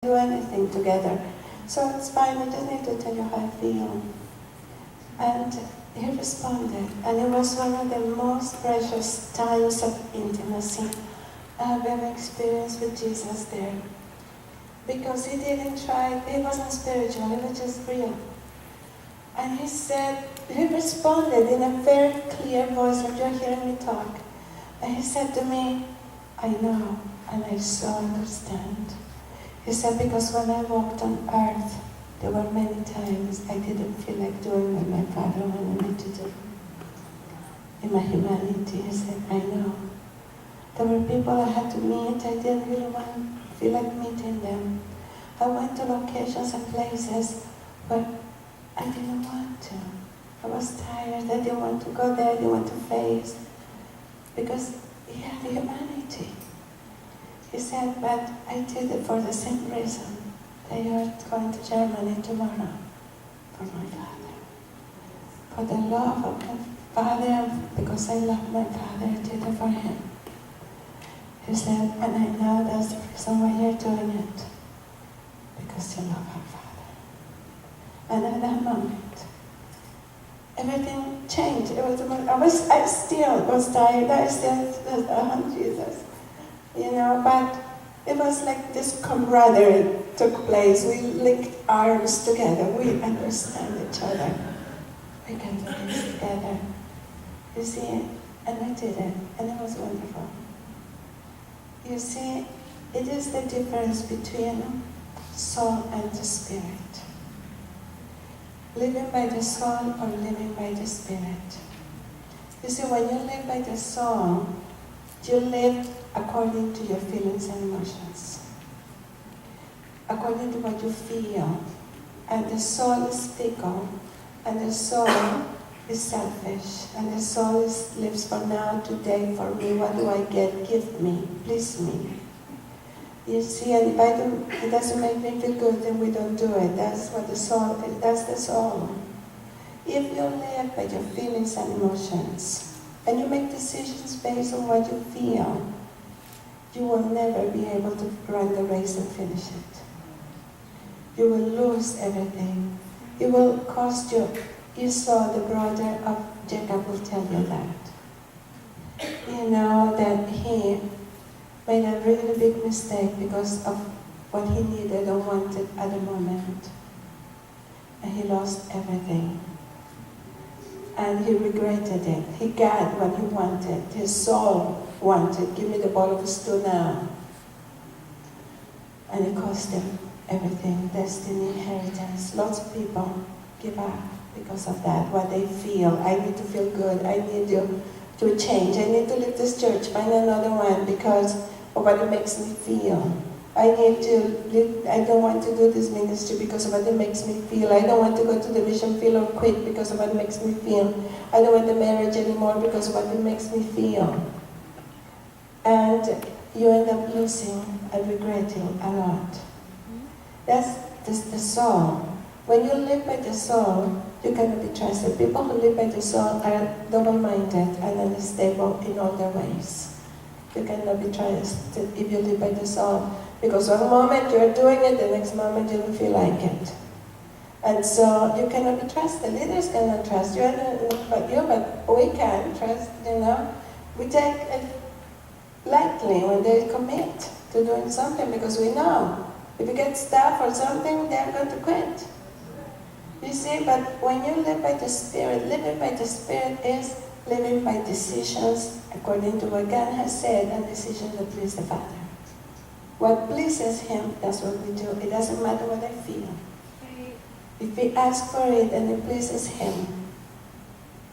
do anything together. So it's fine, I just need to tell you how I feel. And he responded, and it was one of the most precious times of intimacy I've ever experienced with Jesus there. Because he didn't try, he wasn't spiritual, he was just real. And he said, he responded in a very clear voice, like you're hearing me talk. And he said to me, I know, and I so understand. He said, because when I walked on earth, there were many times I didn't feel like doing what my Father wanted me to do. In my humanity, he said, I know. There were people I had to meet, I didn't really feel like meeting them. I went to locations and places where I didn't want to. I was tired, I didn't want to go there, I didn't want to face. Because he had humanity. He said, but I did it for the same reason that you're going to Germany tomorrow, for my Father. For the love of my Father, because I love my Father, I did it for him. He said, and I know that's the reason why you're doing it, because you love our Father. And at that moment, everything changed. It was I still was tired. I still was, oh, Jesus. You know, but it was like this camaraderie took place. We linked arms together. We understand each other. We can do this together. You see, and I did it, and it was wonderful. You see, it is the difference between soul and the spirit. Living by the soul or living by the spirit. You see, when you live by the soul, you live according to your feelings and emotions, according to what you feel. And the soul is fickle, and the soul is selfish, and the soul lives for now, today, for me. What do I get? Give me, please me. You see, and if it doesn't make me feel good, then we don't do it. That's what the soul is. That's the soul. If you live by your feelings and emotions, and you make decisions based on what you feel, you will never be able to run the race and finish it. You will lose everything. It will cost you. Esau, the brother of Jacob, will tell you that. You know that he made a really big mistake because of what he needed or wanted at the moment. And he lost everything. And he regretted it. He got what he wanted. His soul wanted. Give me the bowl of stew now. And it cost him everything. Destiny, inheritance. Lots of people give up because of that. What they feel. I need to feel good. I need to change. I need to leave this church. Find another one because of what it makes me feel. I don't want to do this ministry because of what it makes me feel. I don't want to go to the mission field or quit because of what it makes me feel. I don't want the marriage anymore because of what it makes me feel. And you end up losing and regretting a lot. That's the soul. When you live by the soul, you cannot be trusted. People who live by the soul are double-minded and unstable in all their ways. You cannot be trusted if you live by the soul. Because one moment you're doing it, the next moment you don't feel like it. And so you cannot be trusted. Leaders cannot trust you, but we can trust, you know. We take it lightly when they commit to doing something because we know if you get staff or something, they're going to quit. You see, but when you live by the Spirit, living by the Spirit is living by decisions according to what God has said and decisions that please the Father. What pleases Him, that's what we do. It doesn't matter what I feel. If we ask for it and it pleases Him,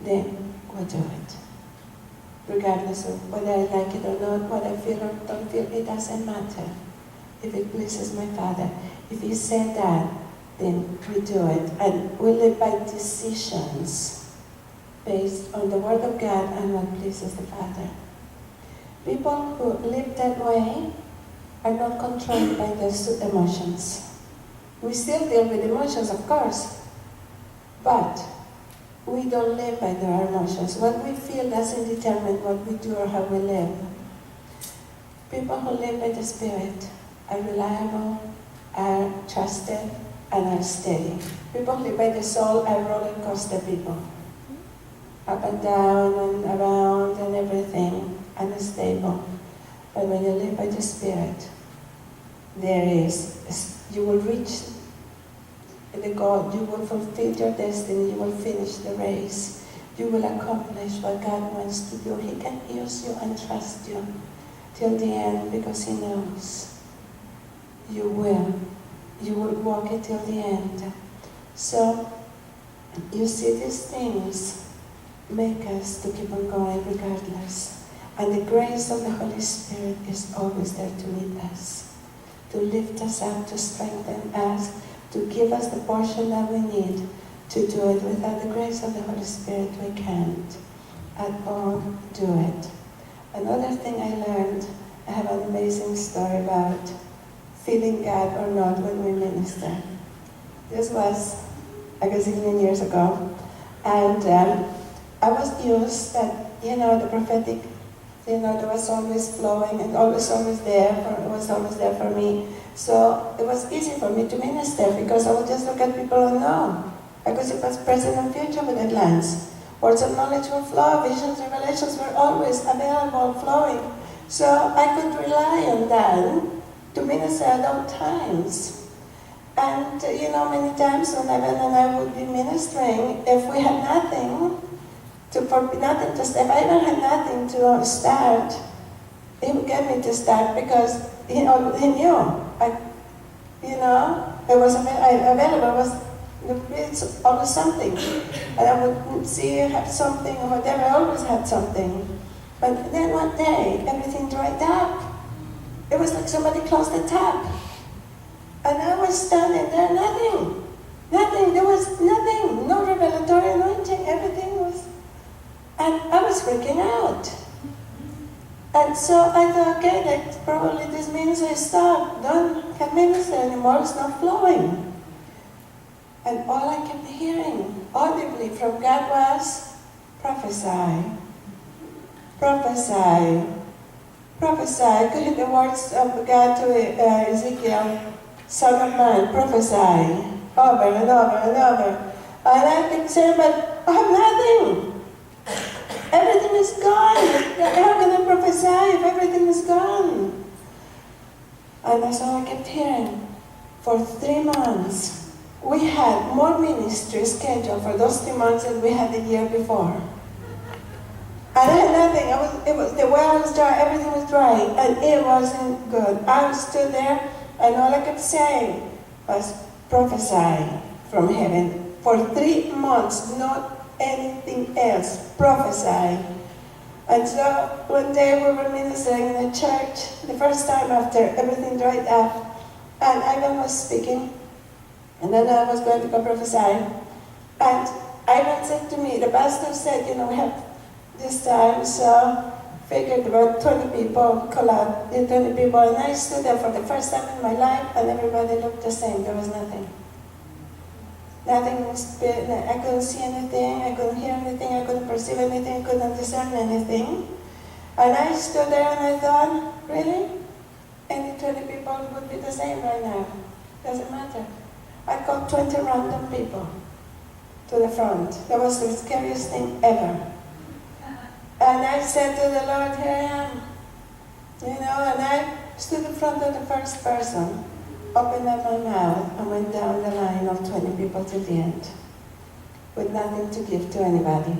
then we'll do it. Regardless of whether I like it or not, what I feel or don't feel, it doesn't matter. If it pleases my Father. If He said that, then we do it. And we live by decisions based on the Word of God and what pleases the Father. People who live that way are not controlled by their emotions. We still deal with emotions, of course, but we don't live by our emotions. What we feel doesn't determine what we do or how we live. People who live by the Spirit are reliable, trusted and are steady. People live by the soul are roller coaster people. Up and down and around and everything, unstable. But when you live by the Spirit, you will reach the goal, you will fulfill your destiny, you will finish the race, you will accomplish what God wants to do. He can use you and trust you till the end because He knows you will walk it till the end. So, you see, these things make us to keep on going regardless. And the grace of the Holy Spirit is always there to meet us, to lift us up, to strengthen us, to give us the portion that we need to do it. Without the grace of the Holy Spirit, we can't at all do it. Another thing I learned, I have an amazing story about feeling God or not when we minister. This was a gazillion years ago, and I was used that, the prophetic, there was always flowing and always there, it was always there for me. So it was easy for me to minister because I would just look at people and know. Because it was present and future with a glance. Words of knowledge will flow, visions, revelations were always available, flowing. So I could rely on that to minister at all times. And, many times when Evan and I would be ministering, if we had nothing, if I even had nothing to start, he would get me to start because he knew. It was available, it's always something. And I would see you have something or whatever, I always had something. But then one day, everything dried up. It was like somebody closed the tap. And I was standing there, nothing. There was nothing, no revelatory anointing, everything was. And I was freaking out. And so I thought, okay, that probably this means I can't minister anymore, it's not flowing. And all I kept hearing audibly from God was, prophesy, prophesy, prophesy. I could hear the words of God to Ezekiel, son of man, prophesy, over and over and over. And I kept saying, but I have nothing. Everything is gone. How can I prophesy if everything is gone? And that's all I kept hearing. For 3 months, we had more ministry scheduled for those 3 months than we had the year before. And I had nothing. It was the well was dry, everything was dry, and it wasn't good. I stood there, and all I kept saying was prophesy from heaven. For 3 months, not anything else, prophesy. And so one day we were ministering in a church, the first time after everything dried up, and Ivan was speaking, and then I was going to go prophesy. And Ivan said to me, the pastor said, we have this time, so figured about 20 people, call out 20 people, and I stood there for the first time in my life, and everybody looked the same, there was nothing. Nothing was, I couldn't see anything, I couldn't hear anything, I couldn't perceive anything, I couldn't discern anything. And I stood there and I thought, really? Any 20 people would be the same right now. Doesn't matter. I called 20 random people to the front. That was the scariest thing ever. And I said to the Lord, here I am. And I stood in front of the first person, opened up my mouth, and went down the line of 20 people to the end, with nothing to give to anybody.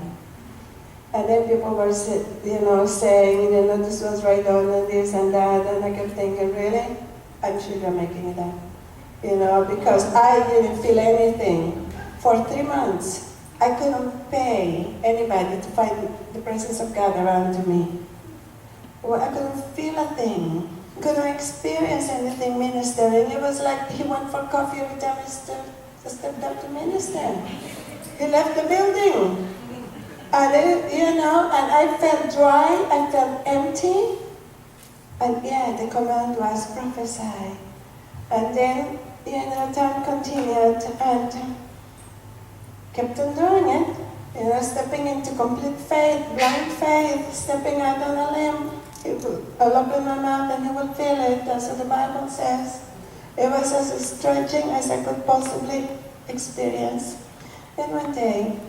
And then people were, saying, this was right on, and this and that, and I kept thinking, really? I'm sure you're making it up. Because I didn't feel anything. For 3 months, I couldn't pay anybody to find the presence of God around me. Well, I couldn't feel a thing. Couldn't experience anything ministering. It was like he went for coffee every time he stepped up to minister. He left the building. And, and I felt dry, I felt empty. And the command was prophesy. And then, time continued and kept on doing it. Stepping into complete faith, blind faith, stepping out on a limb. I'll open my mouth and he will feel it. That's what the Bible says. It was as stretching as I could possibly experience. Then one day,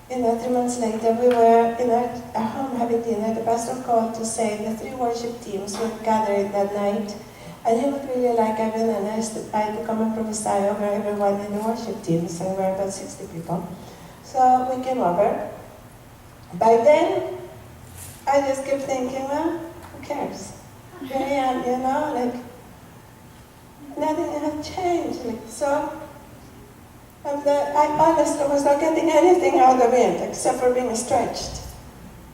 3 months later, we were in our home having dinner. The pastor called to say the 3 worship teams were gathering that night, and he would really like Evan and I to come and prophesy over everyone in the worship teams. So there were about 60 people. So we came over. By then, I just kept thinking, well, who cares? Here I am, like nothing had changed. Like, so I honestly was not getting anything out of it except for being stretched.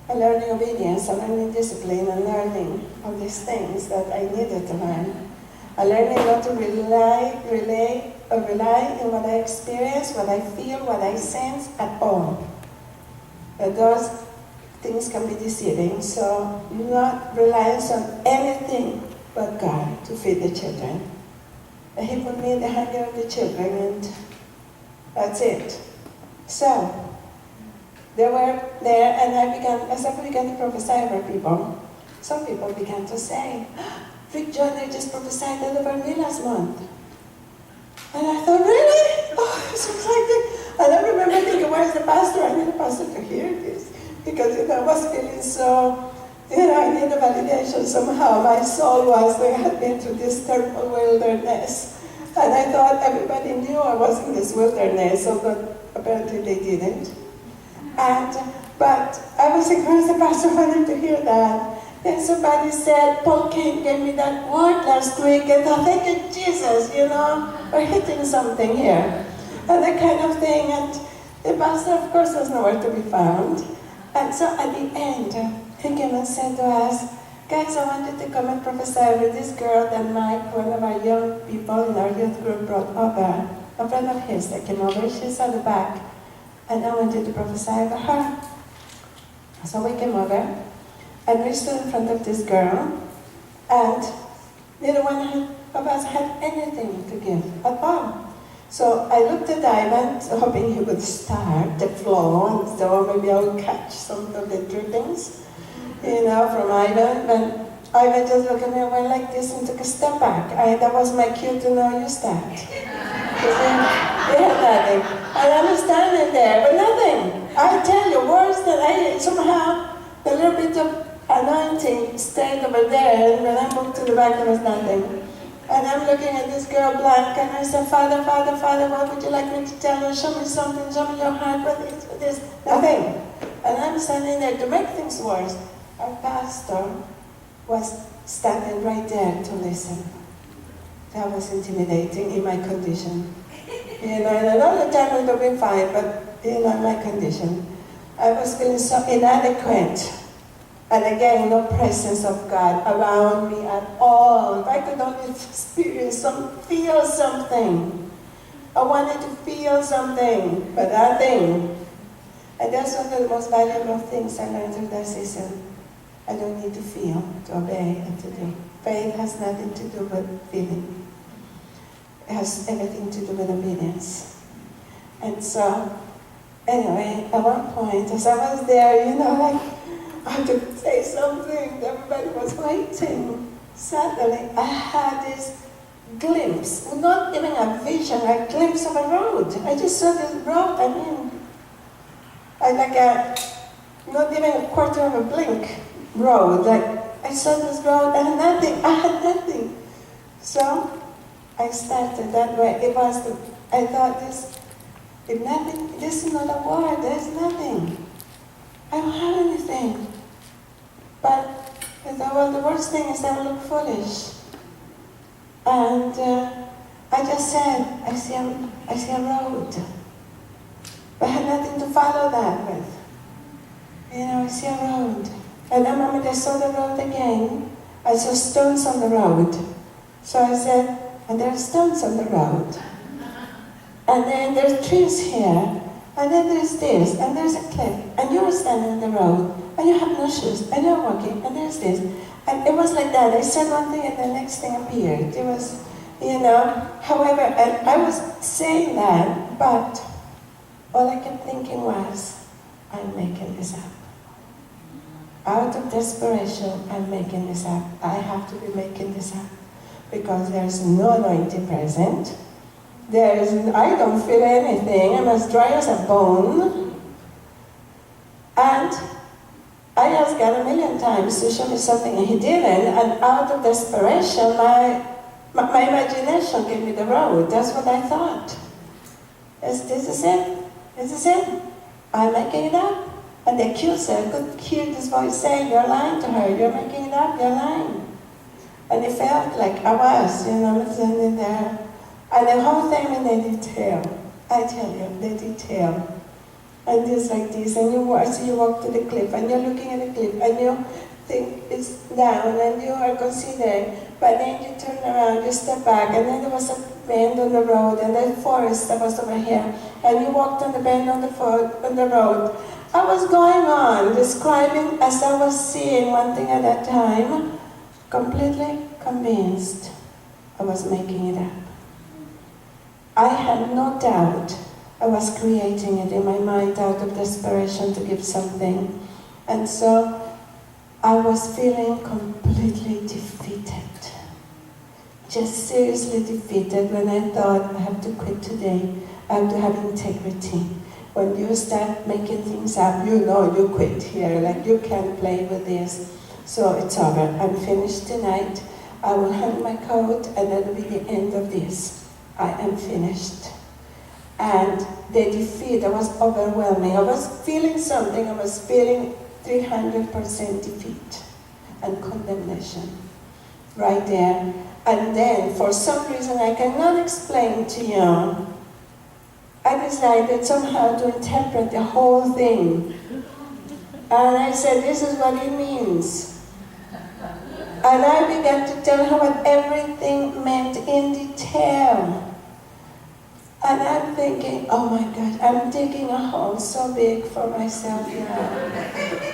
And learning obedience, and learning discipline, and learning all these things that I needed to learn. And learning not to rely on what I experience, what I feel, what I sense at all. That those things can be deceiving, so not reliance on anything but God to feed the children. And He put me in the hunger of the children, and that's it. So, they were there, and as I began to prophesy over people, some people began to say, Rick Joyner just prophesied that over me last month. And I thought, really? Oh, it's exciting. And I remember thinking, where's the pastor? I need the pastor to hear this. Because I was feeling so, I need a validation somehow. My soul had been through this terrible wilderness. And I thought everybody knew I was in this wilderness, but apparently they didn't. But I was like, where's the pastor? I wanted to hear that. Then somebody said, Paul Kane gave me that word last week, and I thought, thank you, Jesus, we're hitting something here. And that kind of thing. And the pastor, of course, was nowhere to be found. And so at the end, he came and said to us, guys, I wanted to come and prophesy over this girl that Mike, one of our young people in our youth group, brought over. A friend of his that came over, she's at the back. And I wanted to prophesy over her. So we came over, and we stood in front of this girl, and neither one of us had anything to give at all. So I looked at Ivan, hoping he would start the flow, and so maybe I would catch some of the drippings, from Ivan. But Ivan just looked at me and went like this and took a step back. That was my cue to know you start. He had nothing. And I'm standing there, but nothing. I tell you, worse than somehow, a little bit of anointing stayed over there, and when I moved to the back, there was nothing. And I'm looking at this girl blank, and I said, Father, Father, Father, what would you like me to tell you? Show me something, show me your heart, what is this? Nothing. And I'm standing there. To make things worse, our pastor was standing right there to listen. That was intimidating in my condition. And all the time it would have been fine, but in my condition, I was feeling so inadequate. And again, no presence of God around me at all. If I could only feel something. I wanted to feel something, but nothing. And that's one of the most valuable things I learned through that season. I don't need to feel, to obey, and to do. Faith has nothing to do with feeling. It has everything to do with obedience. And so, anyway, at one point, as I was there, I had to say something. Everybody was waiting. Suddenly, I had this glimpse, not even a vision, a glimpse of a road. I just saw this road, not even a quarter of a blink road. I saw this road and I had nothing. So, I started that way. I thought this is not a word, there's nothing. I don't have anything. But I thought, well, the worst thing is I look foolish. And I just said, I see a road. But I had nothing to follow that with. I see a road. And then when I saw the road again, I saw stones on the road. So I said, and there are stones on the road. And then there's trees here. And then there's this, and there's a cliff, and you're standing on the road, and you have no shoes, and you're walking, and there's this. And it was like that. I said one thing, and the next thing appeared. It was, however, and I was saying that, but all I kept thinking was, I'm making this up. Out of desperation, I'm making this up. I have to be making this up. because there's no anointing present. I don't feel anything. I'm as dry as a bone. And I asked God a million times to show me something, and He didn't. And out of desperation, my imagination gave me the road. That's what I thought. This is it. This is it. I'm making it up. And the accuser could hear this voice saying, "You're lying to her. You're making it up. You're lying." And it felt like I was, standing there. And the whole thing in the detail. I tell you, the detail. And just like this, and you walk to the cliff, and you're looking at the cliff, and you think it's down, and you are considering, but then you turn around, you step back, and then there was a bend on the road, and the forest that was over here, and you walked on the bend on the road. I was going on, describing as I was seeing one thing at a time, completely convinced I was making it up. I had no doubt I was creating it in my mind out of desperation to give something. And so I was feeling completely defeated. Just seriously defeated when I thought, I have to quit today. I have to have integrity. When you start making things up, you know you quit here. Like you can't play with this. So it's over. I'm finished tonight. I will hang my coat and that will be the end of this. I am finished. And the defeat, that was overwhelming. I was feeling something. I was feeling 300% defeat and condemnation right there. And then, for some reason I cannot explain to you, I decided somehow to interpret the whole thing. And I said, this is what it means. And I began to tell her what everything meant in detail. And I'm thinking, oh my God, I'm digging a hole so big for myself now.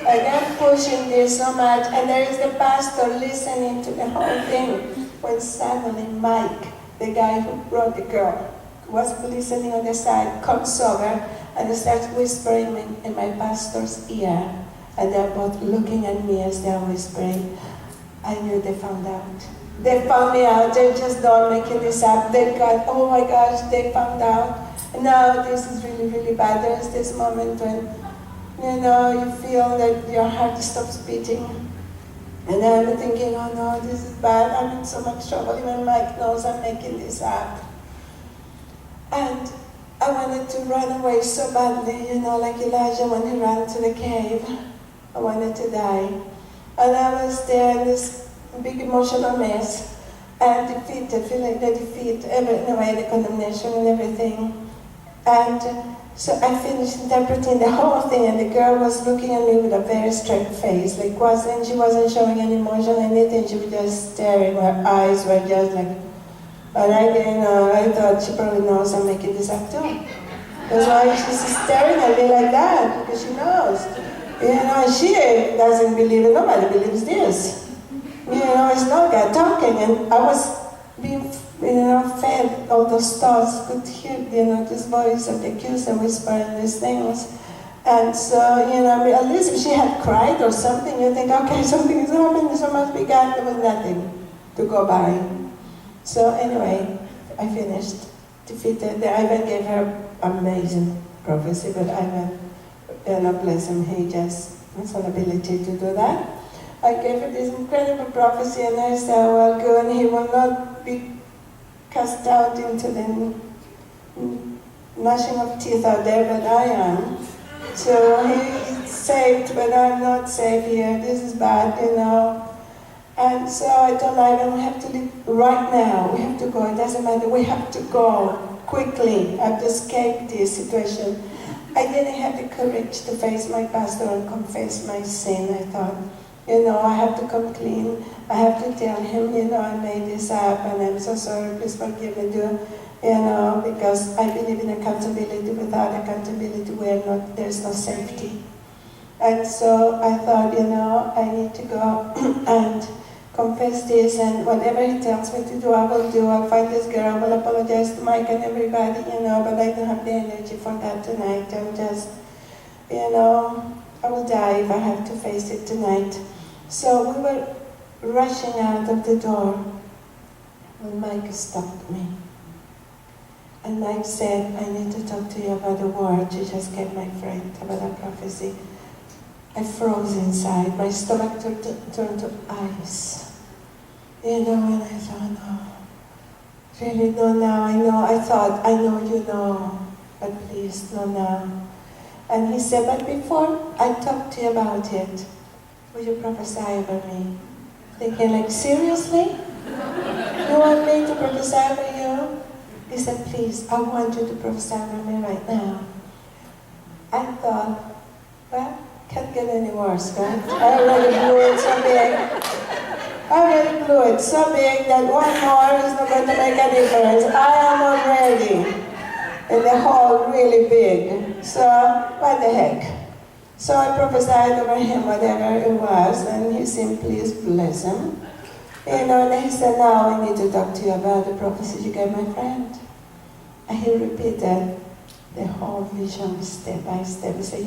And I'm pushing this so much, and there is the pastor listening to the whole thing. When suddenly Mike, the guy who brought the girl, was listening on the side, comes over and starts whispering in my pastor's ear. And they're both looking at me as they're whispering. I knew they found out. They found me out. They just don't making this up. They got, oh my gosh, they found out. Now this is really, really bad. There's this moment when, you feel that your heart stops beating. And I'm thinking, oh no, this is bad. I'm in so much trouble. Even Mike knows I'm making this up. And I wanted to run away so badly, like Elijah when he ran to the cave. I wanted to die. And I was there in this big emotional mess, and defeated, feeling the defeat, the condemnation and everything. And so I finished interpreting the whole thing, and the girl was looking at me with a very straight face, she wasn't showing any emotion, anything, she was just staring, her eyes were just like, and I thought she probably knows I'm making this up too. That's why she's staring at me like that, because she knows. She doesn't believe it, nobody believes this. It's not God talking, and I was being, fed all those thoughts, could hear, this voice of the accuser whispering these things. And so, at least if she had cried or something, you think, okay, something is happening, so must be God. There was nothing to go by. So anyway, I finished, defeated. Ivan gave her amazing prophecy, but Ivan, bless him, he just has an ability to do that. I gave her this incredible prophecy, and I said, well, good, he will not be cast out into the gnashing of teeth out there, but I am. So he's saved, but I'm not saved here. This is bad, And so I told Ivan, we have to leave right now. We have to go. It doesn't matter. We have to go quickly. I have to escape this situation. I didn't have the courage to face my pastor and confess my sin. I thought, I have to come clean. I have to tell him, I made this up and I'm so sorry, please forgive me, because I believe in accountability. Without accountability, there's no safety. And so I thought, I need to go and confess this, and whatever he tells me to do, I will do. I'll find this girl, I will apologize to Mike and everybody, but I don't have the energy for that tonight. I'm just, I will die if I have to face it tonight. So we were rushing out of the door, when Mike stopped me. And Mike said, I need to talk to you about the word you just gave my friend, about a prophecy. I froze inside. My stomach turned to ice. And I thought, no. Really, no now. I thought, I know you know. But please, no now. And he said, but before I talk to you about it, will you prophesy over me? Thinking like, seriously? You want me to prophesy over you? He said, please, I want you to prophesy over me right now. I thought, well, can't get any worse, right? I already blew it so big. I already blew it so big that one more is not going to make a difference. I am already in the hole really big. So, what the heck? So I prophesied over him whatever it was, and he said, please bless him. And he said, now I need to talk to you about the prophecy you gave my friend. And he repeated the whole vision step by step. He said,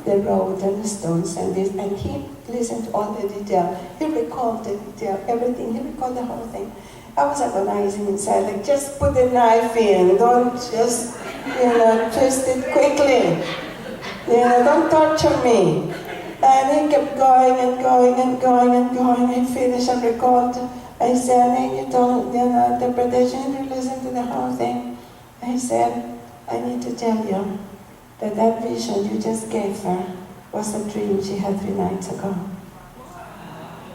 the road and the stones and this. And he listened to all the detail. He recalled the detail, everything. He recalled the whole thing. I was agonizing inside, like, just put the knife in. Don't just, twist it quickly. Don't torture me. And he kept going and going and going and going. I finished and recalled. I said, and you told, interpretation, you listened to the whole thing. I said, I need to tell you that vision you just gave her was a dream she had 3 nights ago.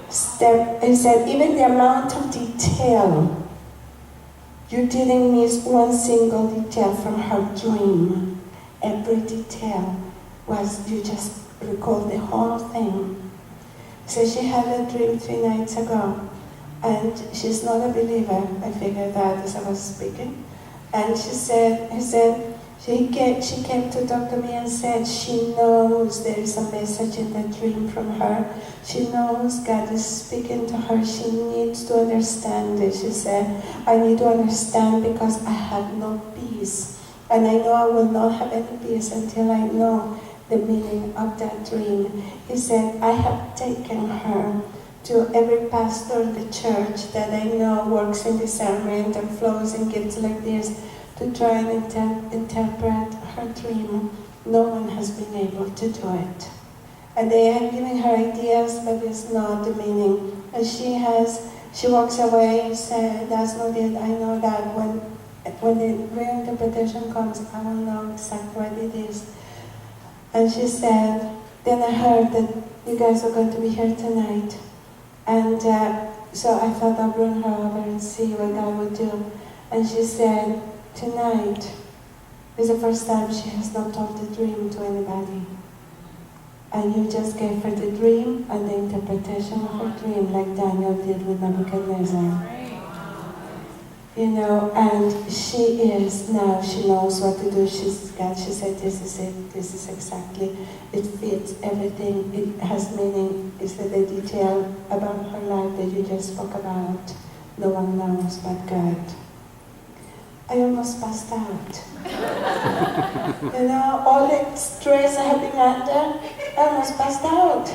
I said, even the amount of detail, you didn't miss one single detail from her dream. Every detail was, you just recalled the whole thing. So she had a dream 3 nights ago, and she's not a believer. I figured that as I was speaking. And she came to talk to me and said she knows there is a message in the dream from her. She knows God is speaking to her. She needs to understand it. She said, I need to understand because I have no peace. And I know I will not have any peace until I know the meaning of that dream. He said, I have taken her to every pastor in the church that I know works in discernment and flows in gifts like this to try and interpret her dream. No one has been able to do it. And they have given her ideas, but it's not the meaning. And she walks away and says, that's not it. I know that when the real interpretation comes, I will know exactly what it is. And she said, then I heard that you guys are going to be here tonight. And so I thought I'd bring her over and see what God would do. And she said, tonight is the first time she has not told the dream to anybody. And you just gave her the dream and the interpretation of her dream, like Daniel did with Nebuchadnezzar. And she knows what to do. She said, this is it, this is exactly, it fits everything, it has meaning. It's the detail about her life that you just spoke about. No one knows but God. I almost passed out. All the stress I have been under, I almost passed out.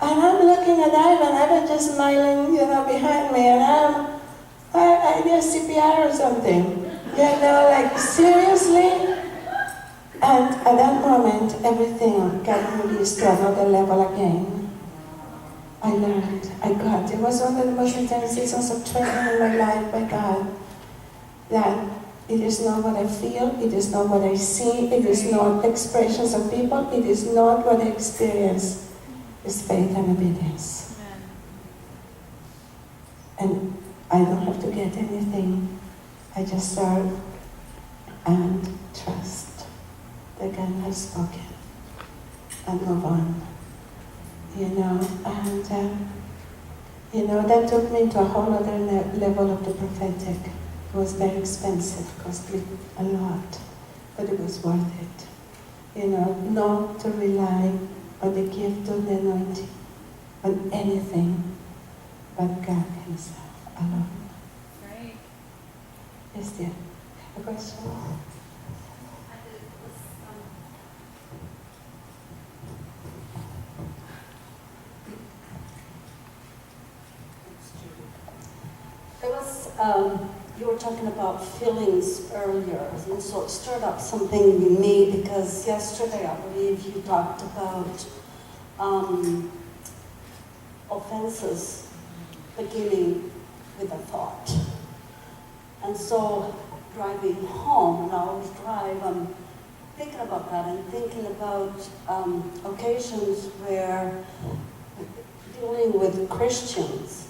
And I'm looking at Ivan, Ivan just smiling, behind me, and I did CPR or something. Like, seriously? And at that moment, everything got released to another level again. I learned, it was one of the most intense seasons of training in my life by God. That it is not what I feel, it is not what I see, it is not expressions of people, it is not what I experience. It's faith and obedience. And I don't have to get anything. I just serve and trust that God has spoken and move on. That took me to a whole other level of the prophetic. It was very expensive, cost me a lot, but it was worth it. Not to rely on the gift of the anointing, on anything but God Himself alone. Right. Yes, dear. A question? There was talking about feelings earlier, and so it stirred up something in me because yesterday I believe you talked about offenses beginning with a thought. And so driving home, and I always drive, I'm thinking about that and thinking about occasions where dealing with Christians,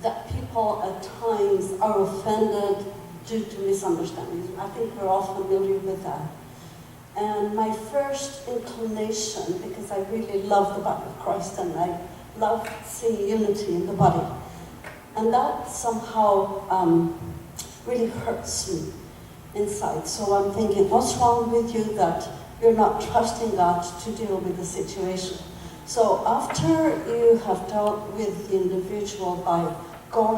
that people at times are offended due to misunderstandings. I think we're all familiar with that. And my first inclination, because I really love the body of Christ and I love seeing unity in the body, and that somehow really hurts me inside. So I'm thinking, what's wrong with you that you're not trusting God to deal with the situation? So after you have dealt with the individual by going